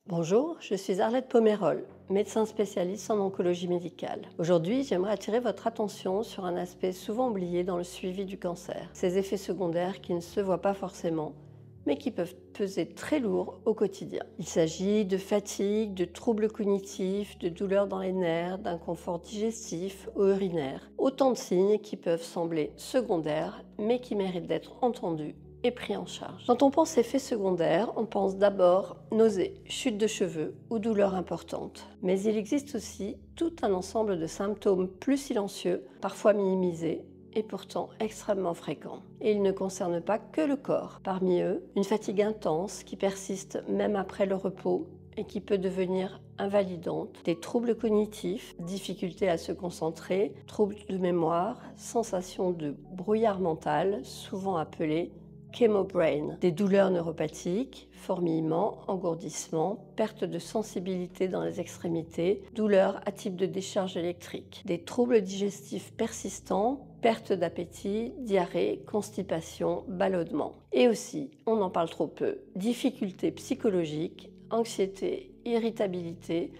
Bonjour, je suis Arlette Pomerol, médecin spécialiste en oncologie médicale. Aujourd'hui, j'aimerais attirer votre attention sur un aspect souvent oublié dans le suivi du cancer, ces effets secondaires qui ne se voient pas forcément, mais qui peuvent peser très lourd au quotidien. Il s'agit de fatigue, de troubles cognitifs, de douleurs dans les nerfs, d'inconfort digestif ou urinaire. Autant de signes qui peuvent sembler secondaires, mais qui méritent d'être entendus et pris en charge. Quand on pense effets secondaires, on pense d'abord nausées, chute de cheveux ou douleurs importantes. Mais il existe aussi tout un ensemble de symptômes plus silencieux, parfois minimisés, et pourtant extrêmement fréquents. Et ils ne concernent pas que le corps. Parmi eux, une fatigue intense qui persiste même après le repos et qui peut devenir invalidante, des troubles cognitifs, difficultés à se concentrer, troubles de mémoire, sensation de brouillard mental, souvent appelé chemobrain, des douleurs neuropathiques, fourmillements, engourdissements, perte de sensibilité dans les extrémités, douleurs à type de décharge électrique, des troubles digestifs persistants, perte d'appétit, diarrhée, constipation, ballonnement. Et aussi, on en parle trop peu, difficultés psychologiques, anxiété, irritabilité,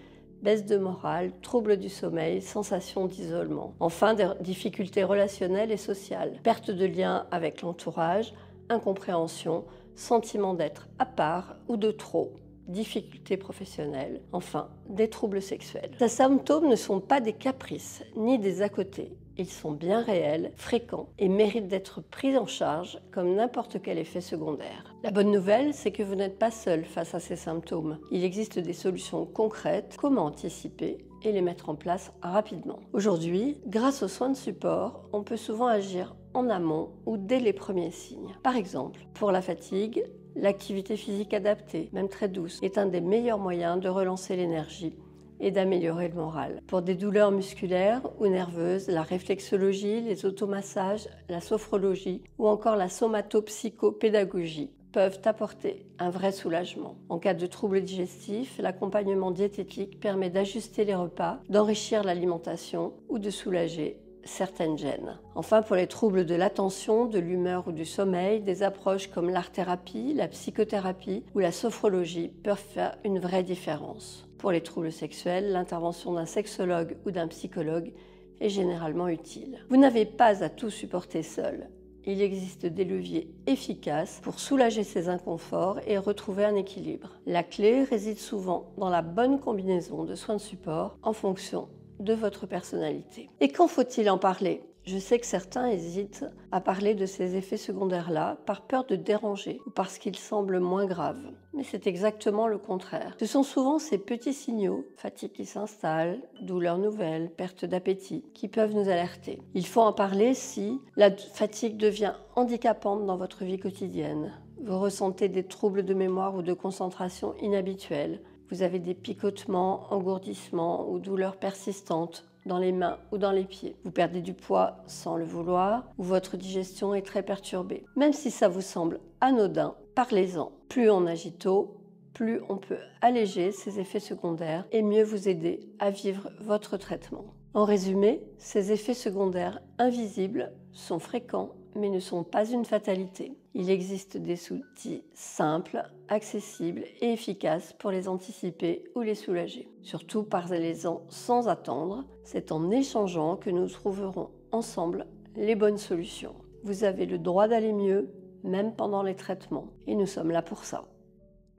baisse de morale, troubles du sommeil, sensation d'isolement. Enfin, des difficultés relationnelles et sociales, perte de lien avec l'entourage, incompréhension, sentiment d'être à part ou de trop, difficultés professionnelles, enfin des troubles sexuels. Ces symptômes ne sont pas des caprices ni des à-côtés. Ils sont bien réels, fréquents et méritent d'être pris en charge comme n'importe quel effet secondaire. La bonne nouvelle, c'est que vous n'êtes pas seul face à ces symptômes. Il existe des solutions concrètes, comment anticiper et les mettre en place rapidement. Aujourd'hui, grâce aux soins de support, on peut souvent agir en amont ou dès les premiers signes. Par exemple, pour la fatigue, l'activité physique adaptée, même très douce, est un des meilleurs moyens de relancer l'énergie et d'améliorer le moral. Pour des douleurs musculaires ou nerveuses, la réflexologie, les automassages, la sophrologie ou encore la somatopsychopédagogie peuvent apporter un vrai soulagement. En cas de troubles digestifs, l'accompagnement diététique permet d'ajuster les repas, d'enrichir l'alimentation ou de soulager certaines gênes. Enfin, pour les troubles de l'attention, de l'humeur ou du sommeil, des approches comme l'art-thérapie, la psychothérapie ou la sophrologie peuvent faire une vraie différence. Pour les troubles sexuels, l'intervention d'un sexologue ou d'un psychologue est généralement utile. Vous n'avez pas à tout supporter seul. Il existe des leviers efficaces pour soulager ces inconforts et retrouver un équilibre. La clé réside souvent dans la bonne combinaison de soins de support en fonction de votre personnalité. Et quand faut-il en parler ? Je sais que certains hésitent à parler de ces effets secondaires-là par peur de déranger ou parce qu'ils semblent moins graves. Mais c'est exactement le contraire. Ce sont souvent ces petits signaux, fatigue qui s'installe, douleurs nouvelles, perte d'appétit, qui peuvent nous alerter. Il faut en parler si la fatigue devient handicapante dans votre vie quotidienne. Vous ressentez des troubles de mémoire ou de concentration inhabituels. Vous avez des picotements, engourdissements ou douleurs persistantes dans les mains ou dans les pieds. Vous perdez du poids sans le vouloir ou votre digestion est très perturbée. Même si ça vous semble anodin, parlez-en. Plus on agit tôt, plus on peut alléger ces effets secondaires et mieux vous aider à vivre votre traitement. En résumé, ces effets secondaires invisibles sont fréquents mais ne sont pas une fatalité. Il existe des outils simples, accessibles et efficaces pour les anticiper ou les soulager. Surtout parlez-en sans attendre, c'est en échangeant que nous trouverons ensemble les bonnes solutions. Vous avez le droit d'aller mieux, même pendant les traitements, et nous sommes là pour ça.